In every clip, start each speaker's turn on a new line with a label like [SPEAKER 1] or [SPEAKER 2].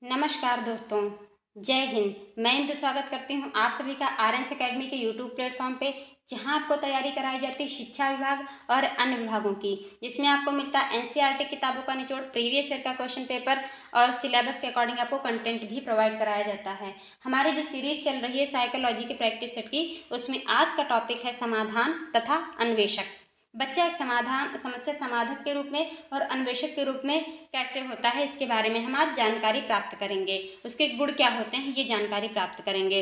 [SPEAKER 1] नमस्कार दोस्तों, जय हिंद। मैं इंदु स्वागत करती हूँ आप सभी का आरएनस अकेडमी के यूट्यूब प्लेटफॉर्म पे, जहाँ आपको तैयारी कराई जाती है शिक्षा विभाग और अन्य विभागों की, जिसमें आपको मिलता है एनसीईआरटी किताबों का निचोड़, प्रीवियस ईयर का क्वेश्चन पेपर और सिलेबस के अकॉर्डिंग आपको कंटेंट भी प्रोवाइड कराया जाता है। हमारी जो सीरीज चल रही है साइकोलॉजी की प्रैक्टिस सेट की, उसमें आज का टॉपिक है समाधान तथा अन्वेषक। बच्चा एक समस्या समाधान के रूप में और अन्वेषक के रूप में कैसे होता है, इसके बारे में हम आज जानकारी प्राप्त करेंगे। उसके गुण क्या होते हैं, ये जानकारी प्राप्त करेंगे।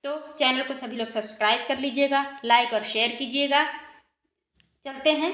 [SPEAKER 1] तो चैनल को सभी लोग सब्सक्राइब कर लीजिएगा, लाइक और शेयर कीजिएगा। चलते हैं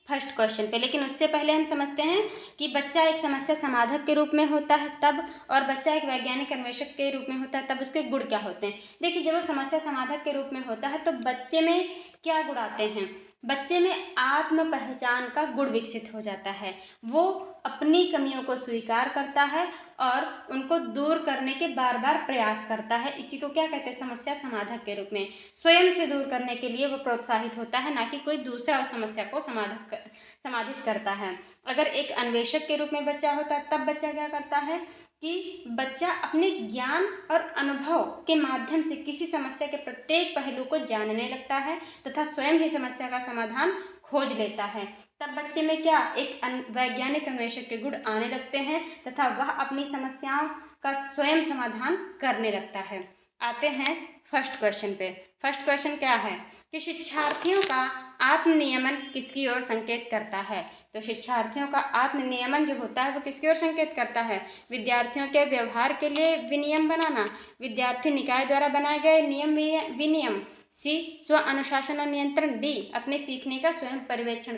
[SPEAKER 1] फर्स्ट क्वेश्चन पे, लेकिन उससे पहले हम समझते हैं कि बच्चा एक समस्या समाधान के रूप में होता है तब, और बच्चा एक वैज्ञानिक अन्वेषक के रूप में होता है तब उसके गुण क्या होते हैं। देखिए, जब वो समस्या समाधान के रूप में होता है तो बच्चे में क्या गुण आते हैं। बच्चे में आत्म पहचान का गुण विकसित हो जाता है। वो अपनी कमियों को स्वीकार करता है और उनको दूर करने के बार बार प्रयास करता है। इसी को क्या कहते हैं, समस्या समाधान के रूप में। स्वयं से दूर करने के लिए वो प्रोत्साहित होता है, ना कि कोई दूसरा उस समस्या को समाधित करता है। अगर एक अन्वेषक के रूप में बच्चा होता है तब बच्चा क्या करता है कि बच्चा अपने ज्ञान और अनुभव के माध्यम से किसी समस्या के प्रत्येक पहलू को जानने लगता है तथा स्वयं ही समस्या का समाधान खोज लेता है। तब बच्चे में क्या एक वैज्ञानिक अन्वेषक के गुण आने लगते हैं तथा वह अपनी समस्याओं का स्वयं समाधान करने लगता है। आते हैं फर्स्ट क्वेश्चन पे। फर्स्ट क्वेश्चन क्या है कि शिक्षार्थियों का आत्मनियमन किसकी ओर संकेत करता है। तो शिक्षार्थियों का आत्मनियमन जो होता है वो किसकी ओर संकेत करता है। विद्यार्थियों के व्यवहार के लिए विनियम बनाना, विद्यार्थी निकाय द्वारा बनाए गए नियम विनियम। सी, स्व अनुशासन और नियंत्रण। डी, अपने सीखने का स्वयं पर्यवेक्षण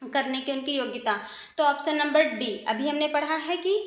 [SPEAKER 1] करने की उनकी योग्यता। तो ऑप्शन नंबर डी। अभी हमने पढ़ा है कि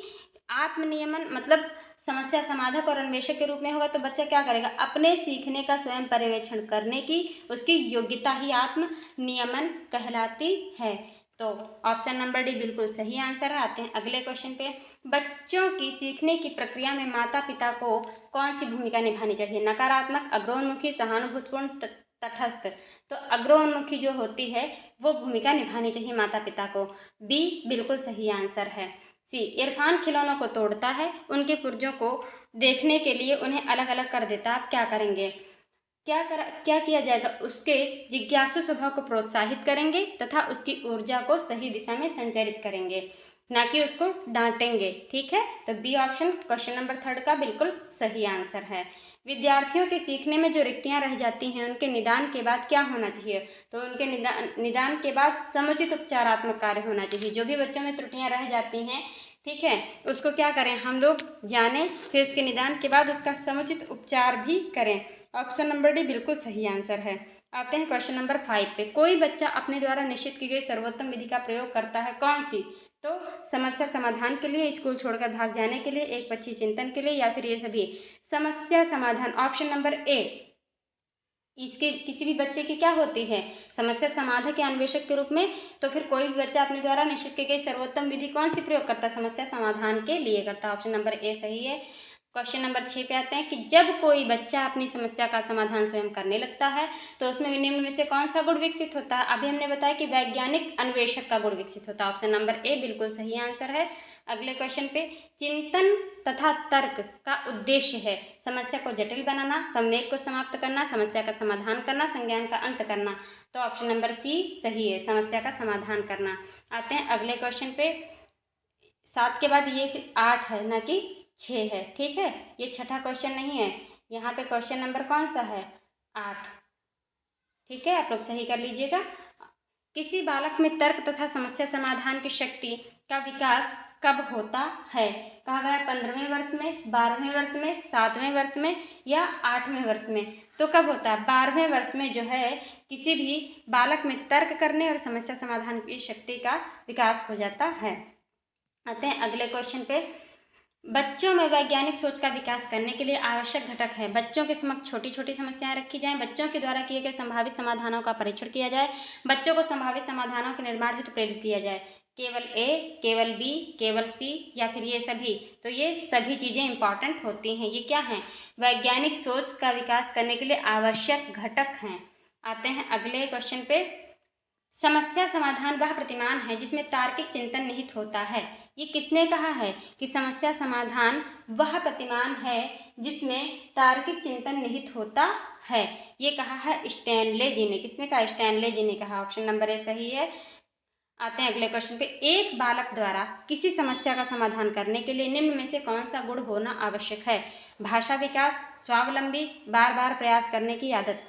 [SPEAKER 1] आत्मनियमन मतलब समस्या समाधान और अन्वेषक के रूप में होगा तो बच्चा क्या करेगा, अपने सीखने का स्वयं पर्यवेक्षण करने की उसकी योग्यता ही आत्म नियमन कहलाती है। तो ऑप्शन नंबर डी बिल्कुल सही आंसर है। आते हैं अगले क्वेश्चन पे। बच्चों की सीखने की प्रक्रिया में माता पिता को कौन सी भूमिका निभानी चाहिए। नकारात्मक, अग्रोन्मुखी, सहानुभूतिपूर्ण, तटस्थ। तो अग्रोन्मुखी जो होती है वो भूमिका निभानी चाहिए माता पिता को। बी बिल्कुल सही आंसर है। सी, इरफान खिलौनों को तोड़ता है, उनके पुर्जों को देखने के लिए उन्हें अलग अलग कर देता। आप क्या करेंगे, क्या किया जाएगा, उसके जिज्ञासु स्वभाव को प्रोत्साहित करेंगे तथा उसकी ऊर्जा को सही दिशा में संचारित करेंगे, ना कि उसको डांटेंगे। ठीक है, तो B option question number third का बिल्कुल सही आंसर है। विद्यार्थियों के सीखने में जो रिक्तियां रह जाती हैं उनके निदान के बाद क्या होना चाहिए। तो उनके निदान के बाद समुचित उपचारात्मक कार्य होना चाहिए। जो भी बच्चों में त्रुटियां रह जाती हैं, ठीक है, उसको क्या करें हम लोग जानें, फिर उसके निदान के बाद उसका समुचित उपचार भी करें। ऑप्शन नंबर डी बिल्कुल सही आंसर है। आते हैं क्वेश्चन नंबर 5 पे। कोई बच्चा अपने द्वारा निश्चित की गई सर्वोत्तम विधि का प्रयोग करता है, कौन सी। तो समस्या समाधान के लिए, स्कूल छोड़कर भाग जाने के लिए, एक पक्षी चिंतन के लिए, या फिर ये सभी। समस्या समाधान ऑप्शन नंबर ए, इसके किसी भी बच्चे की क्या होती है, समस्या समाधान के अन्वेषक के रूप में। तो फिर कोई भी बच्चा अपने द्वारा निश्चित की गई सर्वोत्तम विधि कौन सी प्रयोग करता है, समस्या समाधान के लिए करता। ऑप्शन नंबर ए सही है। क्वेश्चन नंबर 6 पे आते हैं कि जब कोई बच्चा अपनी समस्या का समाधान स्वयं करने लगता है तो उसमें निम्न में से कौन सा गुण विकसित होता है। अभी हमने बताया कि वैज्ञानिक अन्वेषक का गुण विकसित होता है। ऑप्शन नंबर ए बिल्कुल सही आंसर है। अगले क्वेश्चन पे, चिंतन तथा तर्क का उद्देश्य है समस्या को जटिल बनाना, संवेग को समाप्त करना, समस्या का समाधान करना, संज्ञान का अंत करना। तो ऑप्शन नंबर सी सही है, समस्या का समाधान करना। आते हैं अगले क्वेश्चन पे। 7 के बाद ये फिर 8 है, ना कि 6 है। ठीक है, ये छठा क्वेश्चन नहीं है। यहाँ पे क्वेश्चन नंबर कौन सा है, 8। ठीक है, आप लोग सही कर लीजिएगा। किसी बालक में तर्क तथा समस्या समाधान की शक्ति का विकास कब होता है। कहा गया 15वें वर्ष में, 12वें वर्ष में, 7वें वर्ष में या 8वें वर्ष में। तो कब होता है, 12वें वर्ष में जो है किसी भी बालक में तर्क करने और समस्या समाधान की शक्ति का विकास हो जाता है। आते हैं अगले क्वेश्चन पे। बच्चों में वैज्ञानिक सोच का विकास करने के लिए आवश्यक घटक है। बच्चों के समक्ष छोटी छोटी समस्याएं रखी जाएं, बच्चों के द्वारा किए गए संभावित समाधानों का परीक्षण किया जाए, बच्चों को संभावित समाधानों के निर्माण हेतु प्रेरित किया जाए। केवल ए, केवल बी, केवल सी या फिर ये सभी। तो ये सभी चीज़ें इंपॉर्टेंट होती हैं। ये क्या हैं, वैज्ञानिक सोच का विकास करने के लिए आवश्यक घटक हैं। आते हैं अगले क्वेश्चन पे। समस्या समाधान वह प्रतिमान है जिसमें तार्किक चिंतन निहित होता है। ये किसने कहा है कि समस्या समाधान वह प्रतिमान है जिसमें तार्किक चिंतन निहित होता है। ये कहा है स्टैनले जी ने। किसने कहा? स्टैनले जी ने कहा। ऑप्शन नंबर ए सही है। आते हैं अगले क्वेश्चन पे। एक बालक द्वारा किसी समस्या का समाधान करने के लिए निम्न में से कौन सा गुण होना आवश्यक है? भाषा विकास, स्वावलंबी, बार बार प्रयास करने की आदत।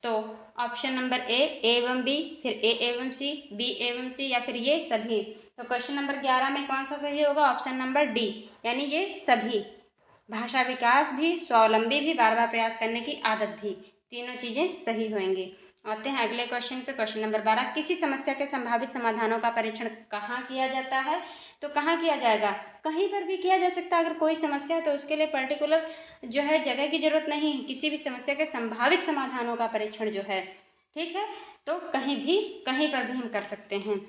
[SPEAKER 1] तो ऑप्शन नंबर ए एवं बी, फिर ए एवं सी, बी एवं सी, या फिर ये सभी। तो क्वेश्चन नंबर 11 में कौन सा सही होगा? ऑप्शन नंबर डी, यानी ये सभी। भाषा विकास भी, स्वावलंबी भी, बार बार प्रयास करने की आदत भी, तीनों चीज़ें सही होंगी। आते हैं अगले क्वेश्चन पे। Question number 12। किसी समस्या के संभावित समाधानों का परीक्षण कहाँ किया जाता है? तो कहाँ किया जाएगा? कहीं पर भी किया जा सकता है। अगर कोई समस्या है तो उसके लिए पर्टिकुलर जो है जगह की जरूरत नहीं है। किसी भी समस्या के संभावित समाधानों का परीक्षण जो है, ठीक है, तो कहीं पर भी हम कर सकते हैं।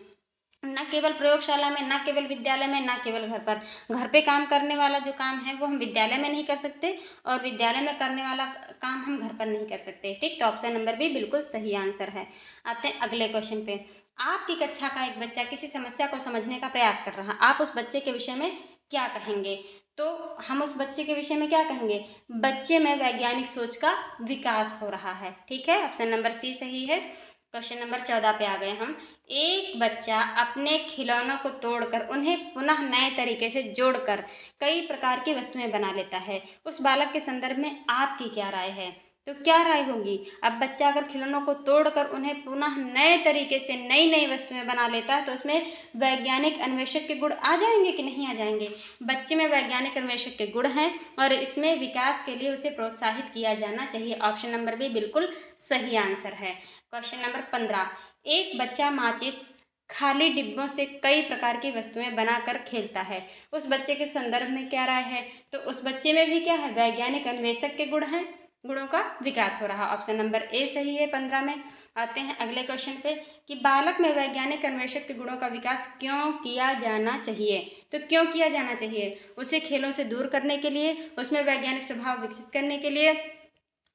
[SPEAKER 1] न केवल प्रयोगशाला में, न केवल विद्यालय में, न केवल घर पर। घर पे काम करने वाला जो काम है वो हम विद्यालय में नहीं कर सकते, और विद्यालय में करने वाला काम हम घर पर नहीं कर सकते। ठीक, तो ऑप्शन नंबर बी बिल्कुल सही आंसर है। आते हैं अगले क्वेश्चन पे। आपकी कक्षा का एक बच्चा किसी समस्या को समझने का प्रयास कर रहा है, आप उस बच्चे के विषय में क्या कहेंगे? तो हम उस बच्चे के विषय में क्या कहेंगे? बच्चे में वैज्ञानिक सोच का विकास हो रहा है। ठीक है, ऑप्शन नंबर सी सही है। क्वेश्चन नंबर 14 पे आ गए हम। एक बच्चा अपने खिलौनों को तोड़कर उन्हें पुनः नए तरीके से जोड़कर कई प्रकार की वस्तुएं बना लेता है। उस बालक के संदर्भ में आपकी क्या राय है? तो क्या राय होगी? अब बच्चा अगर खिलौनों को तोड़कर उन्हें पुनः नए तरीके से नई नई वस्तुएं बना लेता है तो उसमें वैज्ञानिक अन्वेषक के गुण आ जाएंगे कि नहीं आ जाएंगे? बच्चे में वैज्ञानिक अन्वेषक के गुण हैं और इसमें विकास के लिए उसे प्रोत्साहित किया जाना चाहिए। ऑप्शन नंबर बी बिल्कुल सही आंसर है। Question number 15। एक बच्चा माचिस खाली डिब्बों से कई प्रकार की वस्तुएं बनाकर खेलता है, उस बच्चे के संदर्भ में क्या राय है? तो उस बच्चे में भी क्या है? वैज्ञानिक अन्वेषक के गुण हैं, गुणों का विकास हो रहा। ऑप्शन नंबर ए सही है 15 में। आते हैं अगले क्वेश्चन पे कि बालक में वैज्ञानिक अन्वेषक के गुणों का विकास क्यों किया जाना चाहिए? तो क्यों किया जाना चाहिए? उसे खेलों से दूर करने के लिए, उसमें वैज्ञानिक स्वभाव विकसित करने के लिए,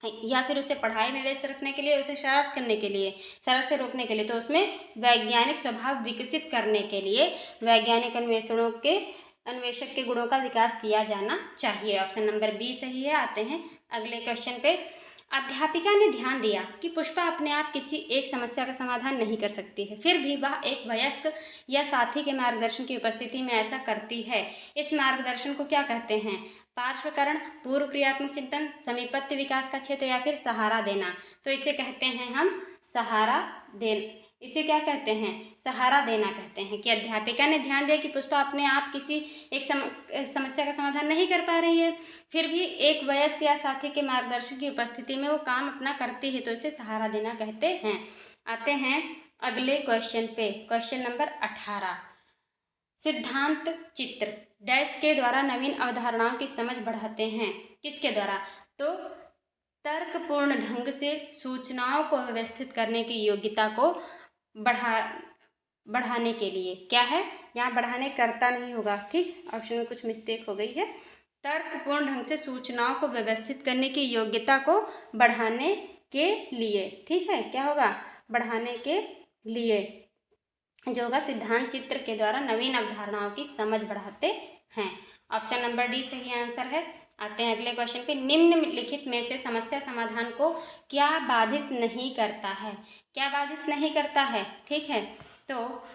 [SPEAKER 1] या फिर उसे पढ़ाई में व्यस्त रखने के लिए, उसे शरारत करने के लिए, शरारत से रोकने के लिए। तो उसमें वैज्ञानिक स्वभाव विकसित करने के लिए वैज्ञानिक अन्वेषक के गुणों का विकास किया जाना चाहिए। ऑप्शन नंबर बी सही है। आते हैं अगले क्वेश्चन पे। अध्यापिका ने ध्यान दिया कि पुष्पा अपने आप किसी एक समस्या का समाधान नहीं कर सकती है, फिर भी वह एक वयस्क या साथी के मार्गदर्शन की उपस्थिति में ऐसा करती है। इस मार्गदर्शन को क्या कहते हैं? पार्श्वकरण, पूर्व क्रियात्मक चिंतन, समीपत्य विकास का क्षेत्र, या फिर सहारा देना। तो इसे कहते हैं हम सहारा देना। इसे क्या कहते हैं? सहारा देना कहते हैं। कि अध्यापिका ने ध्यान दिया कि पुष्पा अपने आप किसी एक समस्या का समाधान नहीं कर पा रही है, फिर भी एक वयस्क या साथी के मार्गदर्शन की उपस्थिति में वो काम अपना करती है, तो इसे सहारा देना कहते हैं। आते हैं अगले क्वेश्चन पे। Question number 18। सिद्धांत चित्र डैश के द्वारा नवीन अवधारणाओं की समझ बढ़ाते हैं। किसके द्वारा? तो तर्कपूर्ण ढंग से सूचनाओं को व्यवस्थित करने की योग्यता को बढ़ाने के लिए। क्या है यहाँ? बढ़ाने करता नहीं होगा, ठीक, ऑप्शन में कुछ मिस्टेक हो गई है। तर्कपूर्ण ढंग से सूचनाओं को व्यवस्थित करने की योग्यता को बढ़ाने के लिए, ठीक है, क्या होगा? बढ़ाने के लिए जो होगा सिद्धांत चित्र के द्वारा नवीन अवधारणाओं की समझ बढ़ाते हैं। ऑप्शन नंबर डी सही आंसर है। आते हैं अगले क्वेश्चन पे। निम्नलिखित में से समस्या समाधान को क्या बाधित नहीं करता है? क्या बाधित नहीं करता है? ठीक है, तो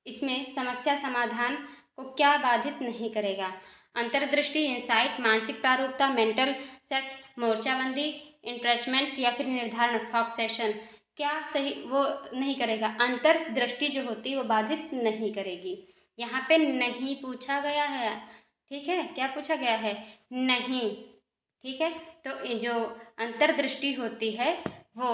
[SPEAKER 1] इसमें समस्या समाधान को क्या बाधित नहीं करेगा? अंतर्दृष्टि, इंसाइट, मानसिक प्रारूपता, मेंटल सेट्स, मोर्चाबंदी, इंट्रेचमेंट, या फिर निर्धारण, फॉक्सेशन। क्या सही वो नहीं करेगा? अंतर्दृष्टि जो होती है वो बाधित नहीं करेगी। यहाँ पे नहीं पूछा गया है, ठीक है, क्या पूछा गया है? नहीं, ठीक है, तो जो अंतर्दृष्टि होती है वो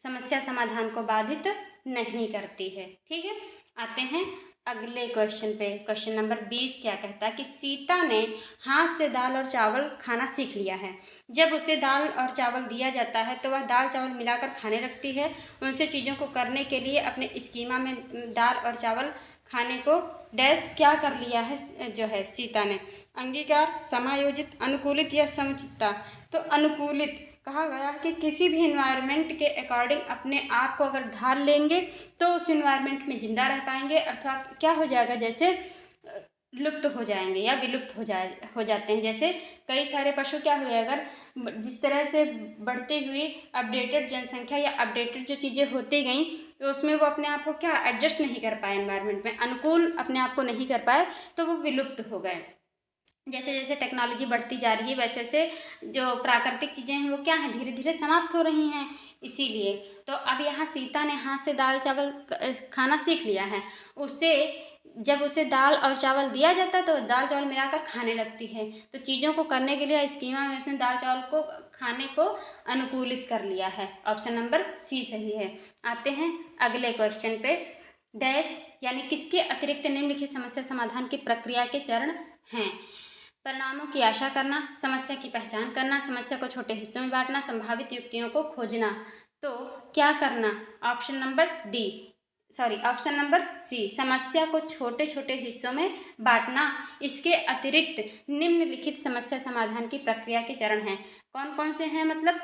[SPEAKER 1] समस्या समाधान को बाधित नहीं करती है। ठीक है, आते हैं अगले क्वेश्चन पे। क्वेश्चन नंबर 20 क्या कहता है कि सीता ने हाथ से दाल और चावल खाना सीख लिया है। जब उसे दाल और चावल दिया जाता है तो वह दाल चावल मिलाकर खाने लगती है। उनसे चीज़ों को करने के लिए अपने स्कीमा में दाल और चावल खाने को डैश क्या कर लिया है जो है सीता ने? अंगीकार, समायोजित, अनुकूलित या समुचितता। तो अनुकूलित कहा गया है कि किसी भी इन्वायरमेंट के अकॉर्डिंग अपने आप को अगर ढाल लेंगे तो उस इन्वायरमेंट में जिंदा रह पाएंगे, अर्थात क्या हो जाएगा? जैसे लुप्त हो जाएंगे या विलुप्त हो जाते हैं। जैसे कई सारे पशु क्या हुए, अगर जिस तरह से बढ़ती हुई अपडेटेड जनसंख्या या अपडेटेड जो चीज़ें होती गई, तो उसमें वो अपने आप को क्या एडजस्ट नहीं कर पाए, एनवायरनमेंट में अनुकूल अपने आप को नहीं कर पाए, तो वो विलुप्त हो गए। जैसे जैसे टेक्नोलॉजी बढ़ती जा रही है वैसे वैसे जो प्राकृतिक चीज़ें हैं वो क्या हैं, धीरे धीरे समाप्त हो रही हैं। इसीलिए तो अब यहाँ सीता ने हाथ से दाल चावल खाना सीख लिया है। उससे जब उसे दाल और चावल दिया जाता है तो दाल चावल मिलाकर खाने लगती है। तो चीज़ों को करने के लिए स्कीमा में उसने दाल चावल को खाने को अनुकूलित कर लिया है। ऑप्शन नंबर सी सही है। आते हैं अगले क्वेश्चन पे। डैश यानी किसके अतिरिक्त निम्नलिखित समस्या समाधान की प्रक्रिया के चरण हैं। परिणामों की आशा करना, समस्या की पहचान करना, समस्या को छोटे हिस्सों में बांटना, संभावित युक्तियों को खोजना। तो क्या करना, ऑप्शन नंबर सी, समस्या को छोटे छोटे हिस्सों में बांटना। इसके अतिरिक्त निम्नलिखित समस्या समाधान की प्रक्रिया के चरण हैं। कौन कौन से हैं, मतलब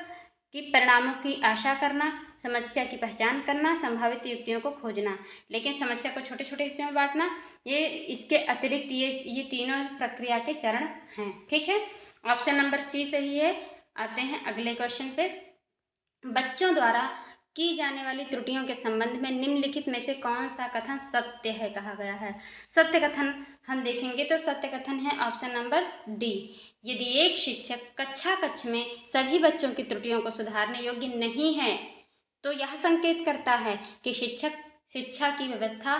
[SPEAKER 1] कि परिणामों की आशा करना, समस्या की पहचान करना, संभावित युक्तियों को खोजना। लेकिन समस्या को छोटे छोटे हिस्सों में बांटना, ये इसके अतिरिक्त ये तीनों प्रक्रिया के चरण हैं। ठीक है, ऑप्शन नंबर सी सही है। आते हैं अगले क्वेश्चन पे। बच्चों द्वारा की जाने वाली त्रुटियों के संबंध में निम्नलिखित में से कौन सा कथन सत्य है कहा गया है। सत्य कथन हम देखेंगे तो सत्य कथन है ऑप्शन नंबर डी। यदि एक शिक्षक कक्ष में सभी बच्चों की त्रुटियों को सुधारने योग्य नहीं है तो यह संकेत करता है कि शिक्षक शिक्षा की व्यवस्था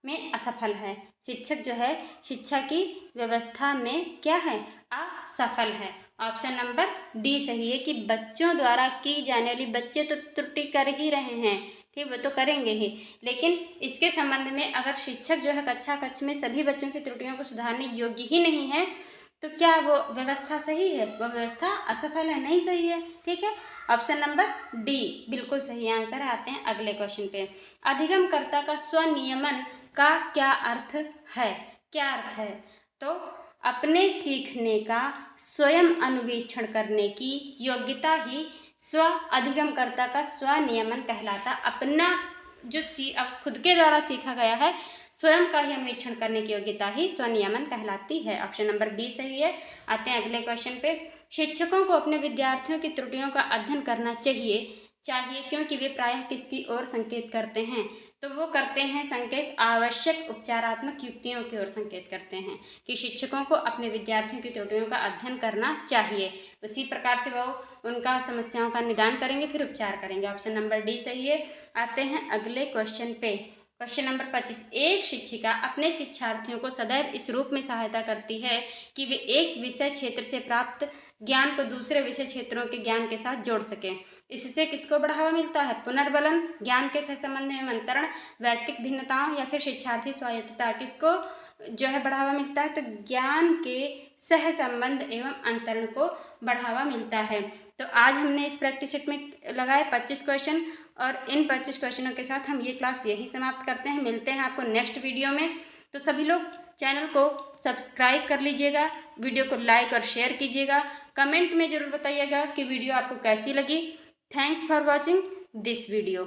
[SPEAKER 1] में असफल है। शिक्षक जो है शिक्षा की व्यवस्था में क्या है, असफल है। ऑप्शन नंबर डी सही है कि बच्चों द्वारा की जाने वाली, बच्चे तो त्रुटि कर ही रहे हैं, ठीक, वो तो करेंगे ही, लेकिन इसके संबंध में अगर शिक्षक जो है कक्ष में सभी बच्चों की त्रुटियों को सुधारने योग्य ही नहीं है तो क्या वो व्यवस्था सही है, वो व्यवस्था असफल है, नहीं सही है। ठीक है, ऑप्शन नंबर डी बिल्कुल सही आंसर है। आते हैं अगले क्वेश्चन पे। अधिगमकर्ता का स्वनियमन का क्या अर्थ है, क्या अर्थ है, तो अपने सीखने का स्वयं अनुवीक्षण करने की योग्यता ही स्व अधिगमकर्ता का स्वनियमन कहलाता। अपना जो अब खुद के द्वारा सीखा गया है स्वयं का ही अन्वेषण करने की योग्यता ही स्वनियमन कहलाती है। ऑप्शन नंबर बी सही है। आते हैं अगले क्वेश्चन पे। शिक्षकों को अपने विद्यार्थियों की त्रुटियों का अध्ययन करना चाहिए क्योंकि वे प्रायः किसकी ओर संकेत करते हैं, तो वो करते हैं संकेत आवश्यक उपचारात्मक युक्तियों की ओर संकेत करते हैं कि शिक्षकों को अपने विद्यार्थियों की त्रुटियों का अध्ययन करना चाहिए। उसी प्रकार से वो उनका समस्याओं का निदान करेंगे फिर उपचार करेंगे। ऑप्शन नंबर डी सही है। आते हैं अगले क्वेश्चन पे। Question number 25। एक शिक्षिका अपने शिक्षार्थियों को सदैव इस रूप में सहायता करती है कि वे एक विषय क्षेत्र से प्राप्त ज्ञान को दूसरे विषय क्षेत्रों के ज्ञान के साथ जोड़ सकें। इससे किसको बढ़ावा मिलता है, पुनर्बलन, ज्ञान के सहसंबंध में अंतरण, वैयक्तिक भिन्नताओं या फिर शिक्षार्थी स्वायत्तता, किसको जो है बढ़ावा मिलता है, तो ज्ञान के सहसंबंध एवं अंतरण को बढ़ावा मिलता है। तो आज हमने इस प्रैक्टिस सेट में लगाए 25 क्वेश्चन और इन 25 क्वेश्चनों के साथ हम ये क्लास यही समाप्त करते हैं। मिलते हैं आपको नेक्स्ट वीडियो में। तो सभी लोग चैनल को सब्सक्राइब कर लीजिएगा, वीडियो को लाइक और शेयर कीजिएगा, कमेंट में ज़रूर बताइएगा कि वीडियो आपको कैसी लगी। Thanks for watching this video.